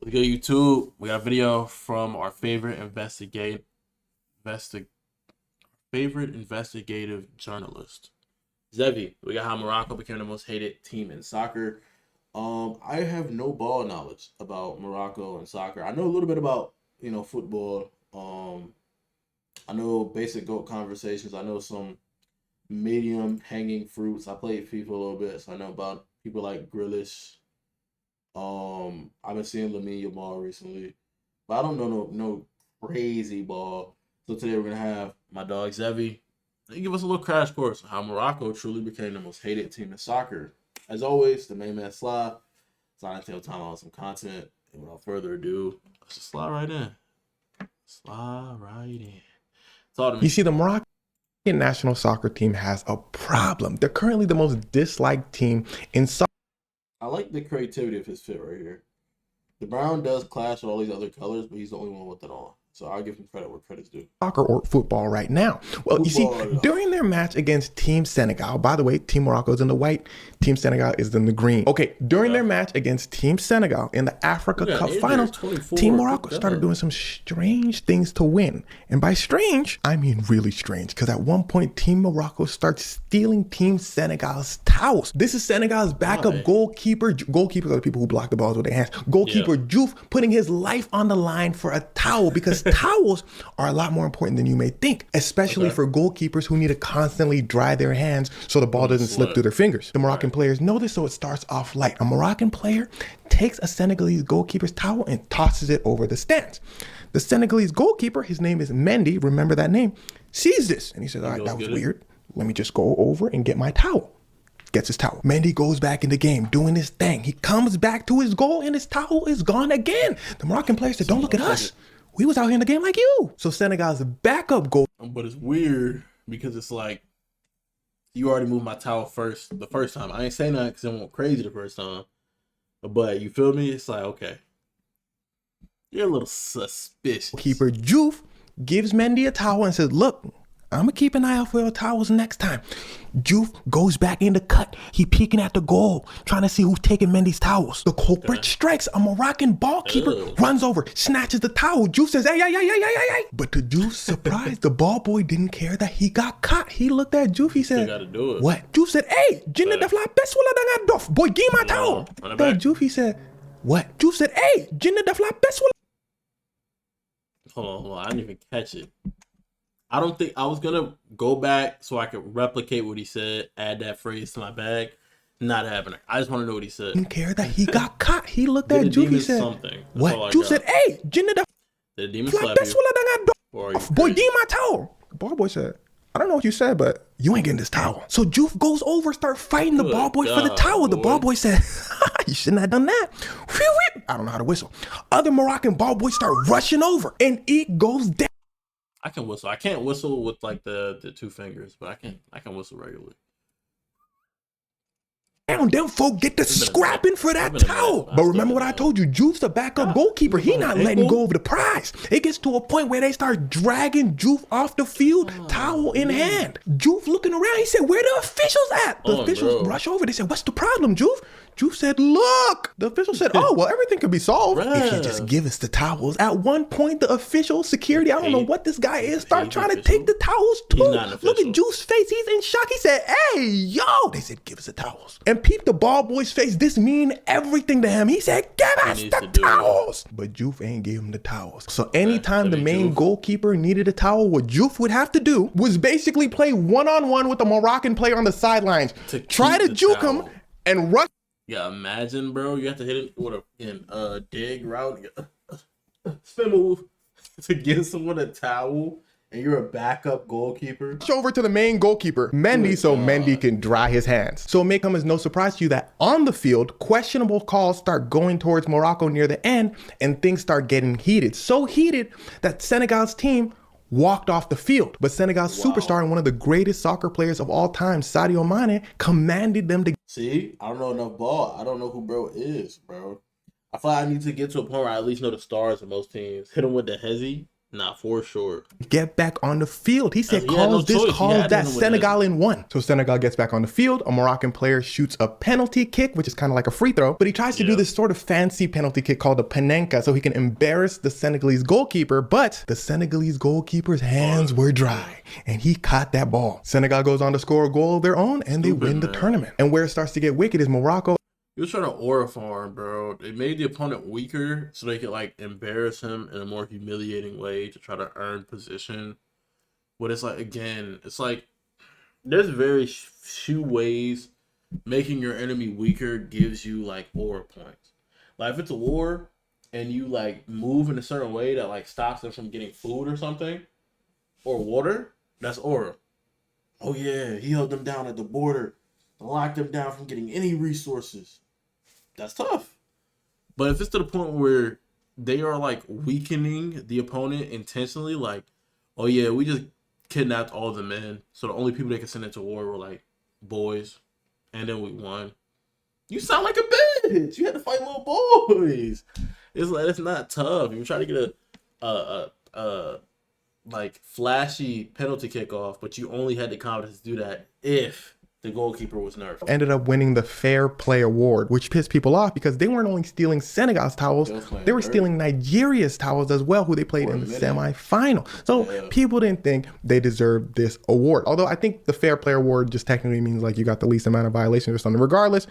Let's go YouTube. We got a video from our favorite investigative journalist, Zevi. We got how Morocco became the most hated team in soccer. I have no ball knowledge about Morocco and soccer. I know a little bit about football. I know basic GOAT conversations. I know some medium hanging fruits. I played FIFA a little bit, so I know about people like Grealish. I've been seeing Lamine Yamal recently, but I don't know no crazy ball. So today we're gonna have my dog Zevi. He give us a little crash course on how Morocco truly became the most hated team in soccer. As always, the main man Sly. Slide until time on some content. And without further ado, let's just slide right in. Slide right in. Talk to me. You see, the Moroccan national soccer team has a problem. They're currently the most disliked team in soccer. I like the creativity of his fit right here. The brown does clash with all these other colors, but he's the only one with it on. So I'll give him credit where credit's due. Soccer or football right now. Well, you see, during their match against Team Senegal, by the way, Team Morocco is in the white, Team Senegal is in the green. Okay, during their match against Team Senegal in the Africa Cup Finals, Team Morocco started doing some strange things to win. And by strange, I mean really strange, because at one point, Team Morocco starts stealing Team Senegal's towels. This is Senegal's backup goalkeeper. Goalkeepers are the people who block the balls with their hands. Goalkeeper Diouf putting his life on the line for a towel, because towels are a lot more important than you may think, especially for goalkeepers who need to constantly dry their hands so the ball doesn't slip through their fingers. The Moroccan players know this, so it starts off light. A Moroccan player takes a Senegalese goalkeeper's towel and tosses it over the stands. The Senegalese goalkeeper, his name is Mendy, remember that name, sees this and he says, all right, that was weird. Let me just go over and get my towel. Gets his towel. Mendy goes back in the game doing his thing. He comes back to his goal and his towel is gone again. The Moroccan player said, don't look at us. We was out here in the game like you. So Senegal's backup goal. But it's weird because it's like, you already moved my towel the first time. I ain't saying that because I went crazy the first time. But you feel me? It's like, okay. You're a little suspicious. Keeper Diouf gives Mendy a towel and says, look, I'm going to keep an eye out for your towels next time. Diouf goes back in the cut. He peeking at the goal, trying to see who's taking Mendy's towels. The culprit strikes. A Moroccan ball keeper runs over, snatches the towel. Diouf says, hey. But to Diouf's surprise, the ball boy didn't care that he got caught. He looked at Diouf. He said, what? Diouf said, hey, jinne def la best wala danga dof. Boy, give my towel. Then Diouf, he said, what? Diouf said, hey, jinne def la best wala. Hold on. I didn't even catch it. I don't think I was gonna go back so I could replicate what he said, add that phrase to my bag. Not happening. I just want to know what he said. Didn't care that he got caught. He looked at Diouf. He said, what? Diouf said, hey, jinne def the demon slap you. Boy, give my towel. The ball boy said, I don't know what you said, but you ain't getting this towel. So Diouf goes over, start fighting the ball boy for the towel. The ball boy said, you shouldn't have done that. I don't know how to whistle. Other Moroccan ball boys start rushing over and it goes down. I can whistle. I can't whistle with like the two fingers, but I can whistle regularly. Them folk get to scrapping for that towel. But remember what I told you, Diouf's the backup goalkeeper. He not letting go of the prize. It gets to a point where they start dragging Diouf off the field, towel in hand. Diouf looking around, he said, where the officials at? The officials rush over. They said, what's the problem, Diouf? Diouf said, look. The official said, oh, well, everything could be solved if you just give us the towels. At one point, the official, security, I don't know what this guy is, start trying to take the towels too. Look at Diouf's face. He's in shock. He said, hey, yo. They said, give us the towels. And peep the ball boy's face. This mean everything to him. He said, give us the towels. But Diouf ain't gave him the towels. So anytime the main goalkeeper needed a towel, what Diouf would have to do was basically play one-on-one with the Moroccan player on the sidelines. Try to juke him and rush. Yeah, imagine, bro. You have to hit it with a dig route, spin move to give someone a towel, and you're a backup goalkeeper. Over to the main goalkeeper, Mendy, so Mendy can dry his hands. So it may come as no surprise to you that on the field, questionable calls start going towards Morocco near the end, and things start getting heated. So heated that Senegal's team walked off the field. But Senegal's superstar and one of the greatest soccer players of all time, Sadio Mane, commanded them to... See, I don't know enough ball. I don't know who bro is, bro. I feel like I need to get to a point where I at least know the stars of most teams. Hit them with the hezzy. Not for sure. Get back on the field. He said, He had no calls this, choice. He calls had to that, hit him with Senegal in one. So Senegal gets back on the field. A Moroccan player shoots a penalty kick, which is kind of like a free throw, but he tries to do this sort of fancy penalty kick called a panenka so he can embarrass the Senegalese goalkeeper, but the Senegalese goalkeeper's hands were dry and he caught that ball. Senegal goes on to score a goal of their own and they win the tournament. And where it starts to get wicked is Morocco. He was trying to aura farm, bro. They made the opponent weaker so they could like embarrass him in a more humiliating way to try to earn position. But it's like, again, it's like there's very few ways making your enemy weaker gives you like aura points. Like if it's a war and you like move in a certain way that like stops them from getting food or something or water, that's aura. Oh yeah, he held them down at the border, locked them down from getting any resources. That's tough. But if it's to the point where they are like weakening the opponent intentionally, like, oh yeah, we just kidnapped all the men, so the only people they could send into war were like boys, and then we won. You sound like a bitch. You had to fight little boys. It's like it's not tough. You try to get a like flashy penalty kickoff, but you only had the confidence to do that if the goalkeeper was nerfed. Ended up winning the Fair Play Award, which pissed people off because they weren't only stealing Senegal's towels, they were stealing Nigeria's towels as well, who they played in the semifinal. So people didn't think they deserved this award. Although I think the Fair Play Award just technically means like you got the least amount of violations or something. Regardless,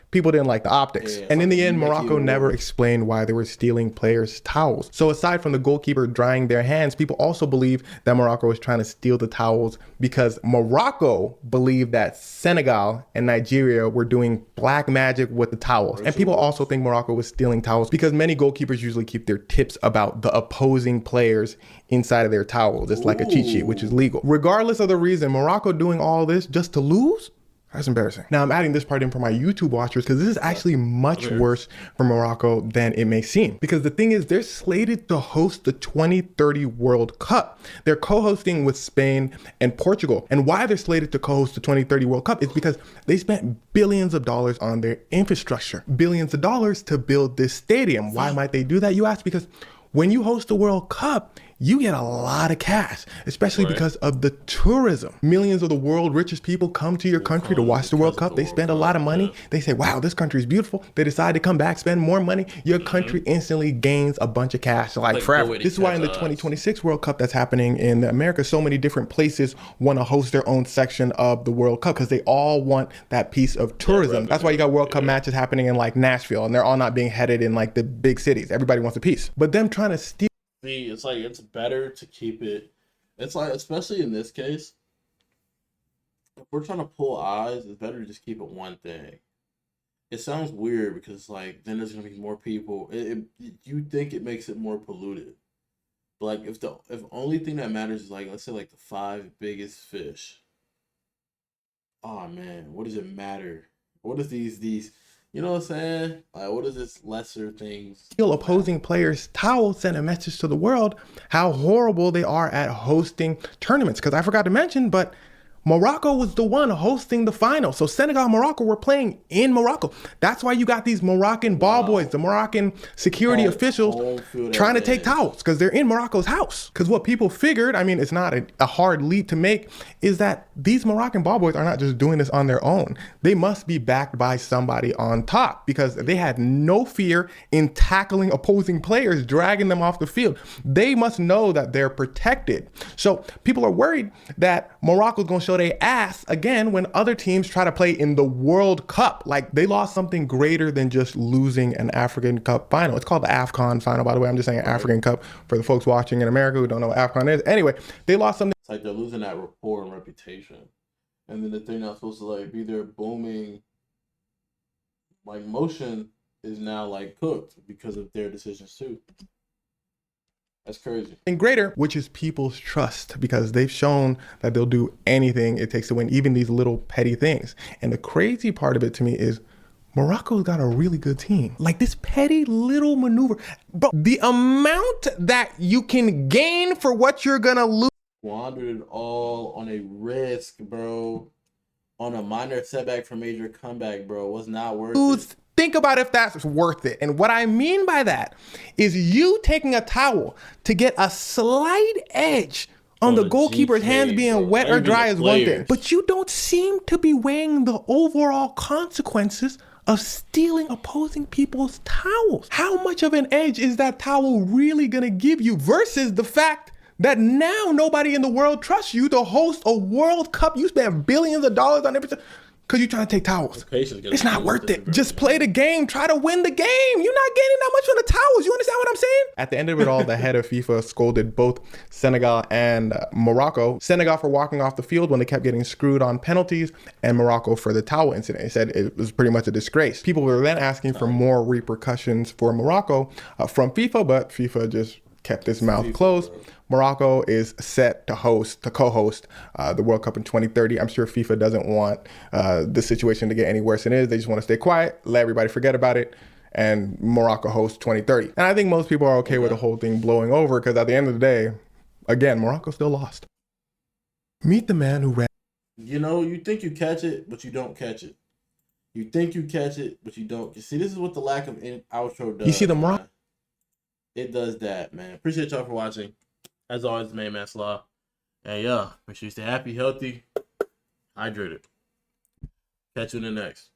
people didn't like the optics. And in the end, Morocco never explained why they were stealing players' towels. So aside from the goalkeeper drying their hands, people also believe that Morocco was trying to steal the towels because Morocco believed that Senegal and Nigeria were doing black magic with the towels. And people also think Morocco was stealing towels because many goalkeepers usually keep their tips about the opposing players inside of their towels. It's like a cheat sheet, which is legal. Regardless of the reason, Morocco doing all this just to lose? That's embarrassing. Now I'm adding this part in for my YouTube watchers because this is actually much worse for Morocco than it may seem. Because the thing is, they're slated to host the 2030 World Cup. They're co-hosting with Spain and Portugal. And why they're slated to co-host the 2030 World Cup is because they spent billions of dollars on their infrastructure. Billions of dollars to build this stadium. Why might they do that, you ask? Because when you host the World Cup, you get a lot of cash, especially because of the tourism. Millions of the world's richest people come to your country to watch the World Cup. They spend a lot of money. They say, wow, this country is beautiful. They decide to come back, spend more money. Your country instantly gains a bunch of cash, like forever. This is why in the 2026 World Cup that's happening in America, so many different places want to host their own section of the World Cup because they all want that piece of tourism. That's why you got World Cup matches happening in like Nashville, and they're all not being headed in like the big cities. Everybody wants a piece. But them trying to steal. It's like it's better to keep it. It's like, especially in this case, if we're trying to pull eyes, it's better to just keep it one thing. It sounds weird because like then there's gonna be more people. You think it makes it more polluted, but like if only thing that matters is like, let's say like the 5 biggest fish. Oh man, what does it matter? What is these? You know what I'm saying? Like, what is this lesser things? Opposing players' towels send a message to the world how horrible they are at hosting tournaments. Because I forgot to mention, but Morocco was the one hosting the final. So Senegal and Morocco were playing in Morocco. That's why you got these Moroccan ball boys, the Moroccan security officials trying to take towels because they're in Morocco's house. Because what people figured, I mean, it's not a hard leap to make, is that these Moroccan ball boys are not just doing this on their own. They must be backed by somebody on top because they had no fear in tackling opposing players, dragging them off the field. They must know that they're protected. So people are worried that Morocco's going to show their ass again when other teams try to play in the World Cup. Like they lost something greater than just losing an African Cup final. It's called the AFCON final, by the way. I'm just saying African Cup for the folks watching in America who don't know what AFCON is. Anyway, they lost something. It's like they're losing that rapport and reputation. And then the thing that's supposed to like be their booming like motion is now like cooked because of their decisions too. That's crazy. And greater, which is people's trust, because they've shown that they'll do anything it takes to win, even these little petty things. And the crazy part of it to me is Morocco's got a really good team. Like this petty little maneuver, bro, the amount that you can gain for what you're gonna lose. Squandered it all on a risk, bro. On a minor setback for major comeback, bro. Was not worth it. Think about if that's worth it. And what I mean by that is you taking a towel to get a slight edge on the goalkeeper's hands being wet or dry is one thing. But you don't seem to be weighing the overall consequences of stealing opposing people's towels. How much of an edge is that towel really gonna give you versus the fact that now nobody in the world trusts you to host a World Cup? You spend billions of dollars on everything because you're trying to take towels. It's not worth it. Just play the game. Try to win the game. You're not getting that much from the towels. You understand what I'm saying? At the end of it all, the head of FIFA scolded both Senegal and Morocco. Senegal for walking off the field when they kept getting screwed on penalties, and Morocco for the towel incident. He said it was pretty much a disgrace. People were then asking for more repercussions for Morocco from FIFA, but FIFA just kept his mouth closed. Morocco is set to co-host the World Cup in 2030. I'm sure FIFA doesn't want the situation to get any worse than it is. They just want to stay quiet, let everybody forget about it, and Morocco hosts 2030. And I think most people are okay with the whole thing blowing over because at the end of the day, again, Morocco still lost. Meet the man who ran. You know, you think you catch it, but you don't catch it. You think you catch it, but you don't. You see, this is what the lack of outro does. You see the Morocco? It does that, man. Appreciate y'all for watching. As always, main man Slaw. And yeah, make sure you stay happy, healthy, hydrated. Catch you in the next.